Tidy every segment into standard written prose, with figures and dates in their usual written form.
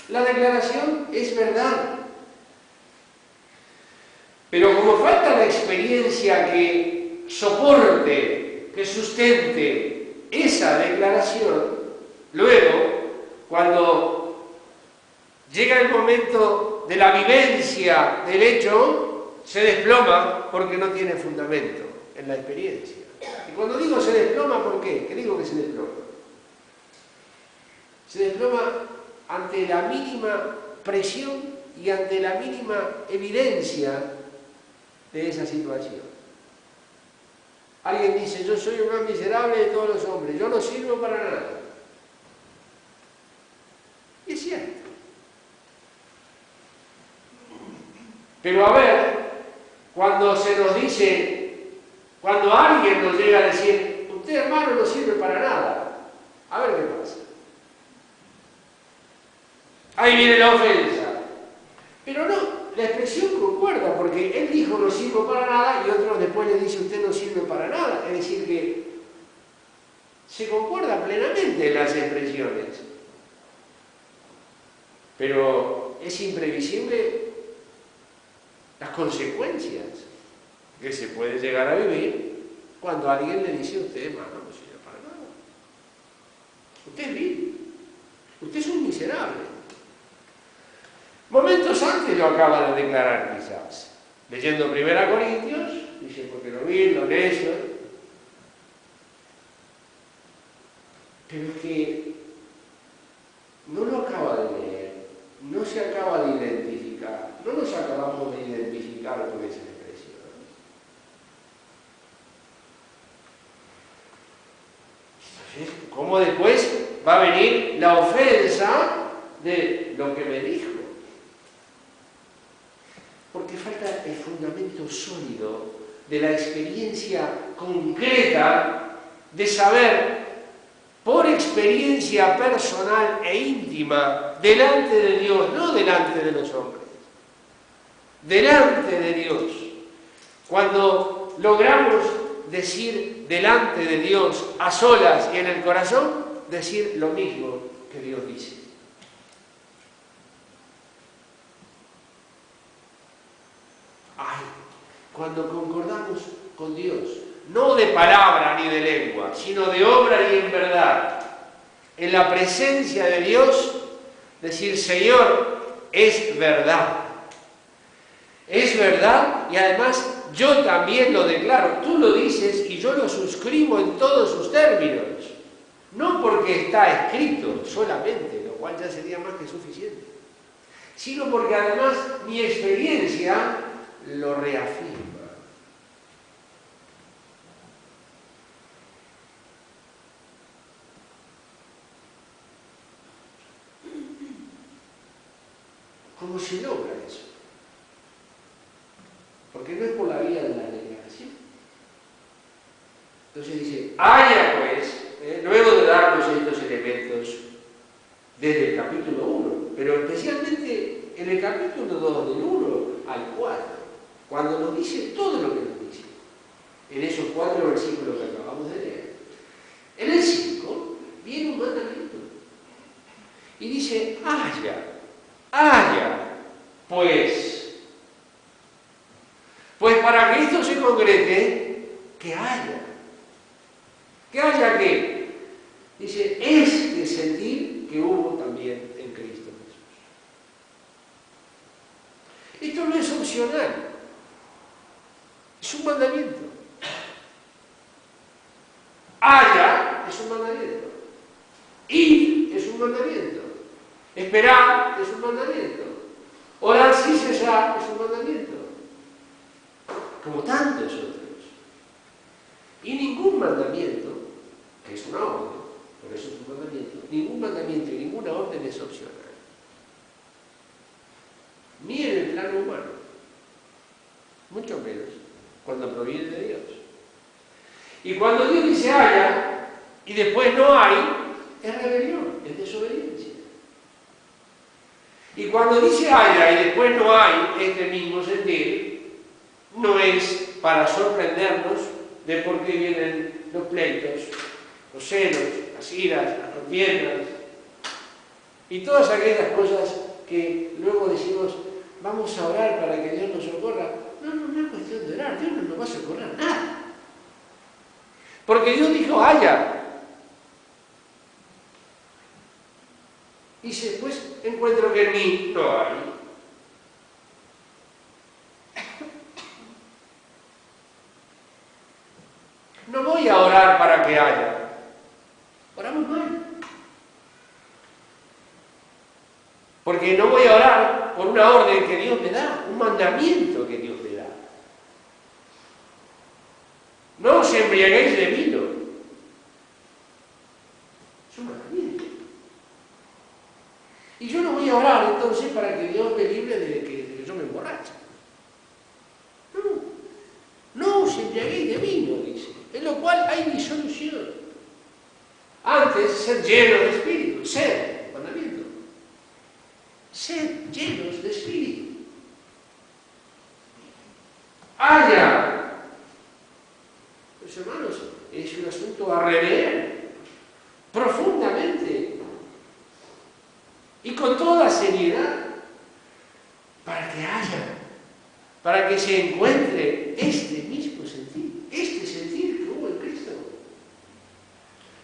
La declaración es verdad. Pero como falta la experiencia que soporte, que sustente esa declaración, luego, cuando llega el momento de la vivencia del hecho, se desploma porque no tiene fundamento en la experiencia. Y cuando digo se desploma, ¿por qué? ¿Qué digo que se desploma? Se desploma ante la mínima presión y ante la mínima evidencia de esa situación. Alguien dice, yo soy el más miserable de todos los hombres, yo no sirvo para nada. Y es cierto. Pero a ver, cuando se nos dice, cuando alguien nos llega a decir, usted hermano no sirve para nada, a ver qué pasa. Ahí viene la ofensa. Pero no, la expresión concuerda, porque él dijo no sirvo para nada y otro después le dice usted no sirve para nada. Es decir, que se concuerda plenamente en las expresiones. Pero es imprevisible las consecuencias que se puede llegar a vivir cuando alguien le dice a usted, hermano, no sirve para nada. Usted es vil, usted es un miserable. Momentos antes lo acaba de declarar quizás. Leyendo 1 Corintios, dice, porque lo vil, lo necio. Pero es que no lo acaba de leer, no se acaba de identificar, no nos acabamos de identificar con esa expresión. Entonces, ¿cómo después va a venir la ofensa de lo que me dijo? Porque falta el fundamento sólido de la experiencia concreta de saber, por experiencia personal e íntima, delante de Dios, no delante de los hombres, delante de Dios. Cuando logramos decir delante de Dios, a solas y en el corazón, decir lo mismo que Dios dice. Ay, cuando concordamos con Dios, no de palabra ni de lengua, sino de obra y en verdad, en la presencia de Dios, decir, Señor, es verdad. Es verdad y además yo también lo declaro. Tú lo dices y yo lo suscribo en todos sus términos. No porque está escrito solamente, lo cual ya sería más que suficiente, sino porque además mi experiencia lo reafirma. ¿Cómo se logra eso? Porque no es por la vía de la declaración. Entonces dice, haya pues, luego de darnos estos elementos desde el capítulo 1, pero especialmente en el capítulo 2, del 1 al 4, cuando nos dice todo lo que nos dice, en esos 4 versículos que acabamos de leer. En el 5 viene un mandamiento y dice, haya, pues para que esto se concrete, que haya. ¿Que haya qué? Dice, este sentir que hubo también en Cristo Jesús. Esto no es opcional, es un mandamiento. Haya es un mandamiento. Ir es un mandamiento. Esperar es un mandamiento. Orar sin cesar es un mandamiento. Como tantos otros. Y ningún mandamiento, que es una orden, por eso es un mandamiento, ningún mandamiento y ninguna orden es opcional. Ni en el plano humano, mucho menos cuando proviene de Dios. Y cuando Dios dice haya y después no hay, es rebelión, es desobediencia. Y cuando dice haya y después no hay, este mismo sentir, no es para sorprendernos de por qué vienen los pleitos, los celos, las iras, las contiendas Y todas aquellas cosas que luego decimos, vamos a orar para que Dios nos socorra. No es cuestión de orar, Dios no nos va a socorrer nada. Porque Dios dijo, haya. Y si después encuentro que en mí no hay. No voy a orar para que haya. Oramos mal. Porque no voy a orar por una orden que Dios me da, un mandamiento que Dios me da. No os embriaguéis de vino. Es un mandamiento. Y yo no voy a orar entonces para que Dios me libre de que yo me emborrache. No os embriaguéis de vino, dice. En lo cual hay disolución. Antes, ser llenos de espíritu. Ser, mandamiento. Ser llenos de espíritu. Haya. Pues hermanos, es un asunto a rever profundamente y con toda seriedad para que haya, para que se encuentre este mismo sentir, este sentir que hubo en Cristo,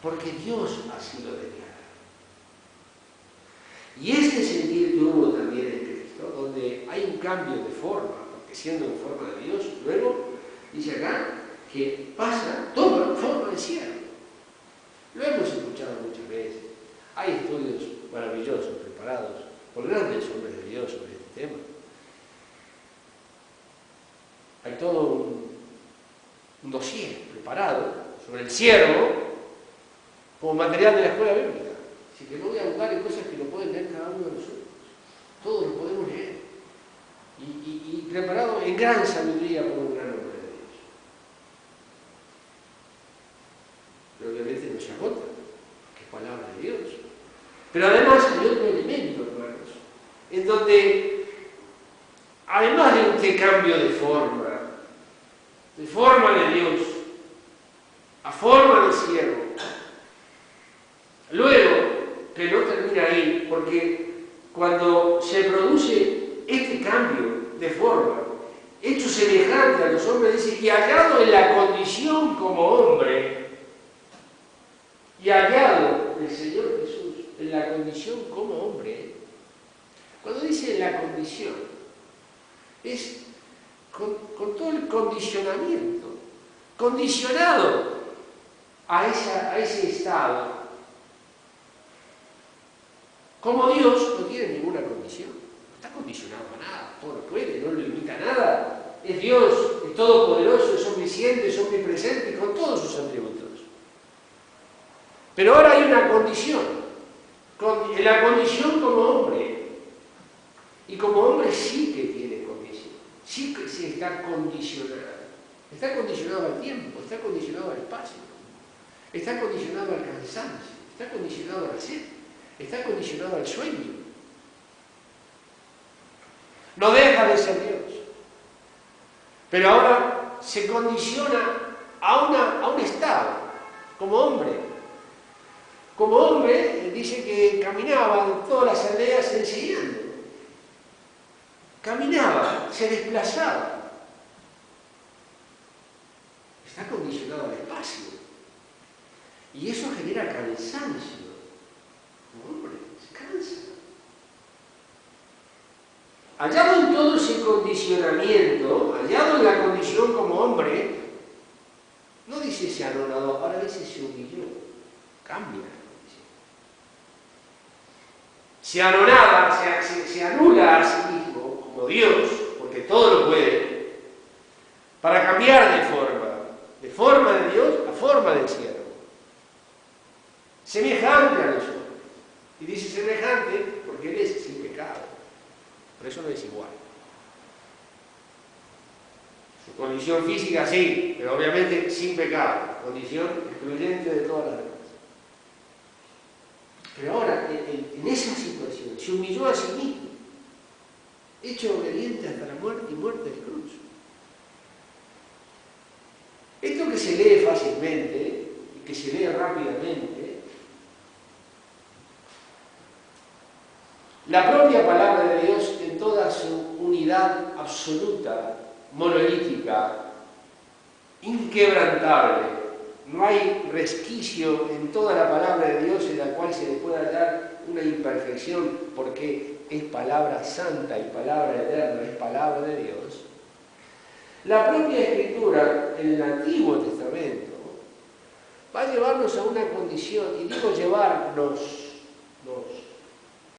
porque Dios así lo declara. Y este sentir que hubo también en Cristo, donde hay un cambio de forma, porque siendo en forma de Dios, luego dice acá que pasa, toma forma de siervo. Lo hemos escuchado muchas veces. Hay estudios maravillosos preparados por grandes hombres de Dios sobre este tema. Hay todo un dossier preparado sobre el siervo como material de la escuela bíblica. Así que no voy a abundar en cosas que lo pueden leer cada uno de nosotros. Todos lo podemos leer. Y preparado en gran sabiduría por un gran hombre de Dios. Pero obviamente no se agota, que es palabra de Dios. Pero además hay otro elemento, hermanos, en donde, además de este cambio de forma de Dios, a forma de siervo, luego, que no termina ahí, porque cuando se produce este cambio de forma, hecho semejante a los hombres, dice, y hallado en la condición como hombre, y hallado el Señor Jesús en la condición como hombre, cuando dice en la condición, es con todo el condicionamiento, condicionado a ese estado. Como Dios no tiene ninguna condición, no está condicionado a nada, todo lo puede, no lo limita a nada. Es Dios, es todopoderoso, es omnisciente, es omnipresente, con todos sus atributos. Pero ahora hay una condición, la condición como hombre. Y como hombre sí que tiene condición, sí que sí está condicionado. Está condicionado al tiempo, está condicionado al espacio, está condicionado al cansancio, está condicionado a la sed, está condicionado al sueño. No deja de ser Dios. Pero ahora se condiciona a un estado, como hombre. Como hombre, dice que caminaba en todas las aldeas enseñando. Caminaba, se desplazaba. Está condicionado al espacio. Y eso genera cansancio. Como hombre, se cansa. Hallado en todo ese condicionamiento, hallado en la condición como hombre, no dice se anonadó, ahora dice se humilló. Cambia. Se anonada, se anula a sí mismo como Dios, porque todo lo puede, para cambiar de forma de Dios a forma del siervo. Semejante a nosotros. Y dice semejante porque Él es sin pecado. Por eso no es igual. Su condición física sí, pero obviamente sin pecado. Condición excluyente de todas las demás. Pero ahora, en esa situación, se humilló a sí mismo, hecho obediente hasta la muerte y muerte de cruz. Esto que se lee fácilmente y que se lee rápidamente, la propia palabra de Dios en toda su unidad absoluta, monolítica, inquebrantable. No hay resquicio en toda la palabra de Dios en la cual se le pueda dar una imperfección, porque es palabra santa y palabra eterna, es palabra de Dios. La propia Escritura en el Antiguo Testamento va a llevarnos a una condición, y digo llevarnos,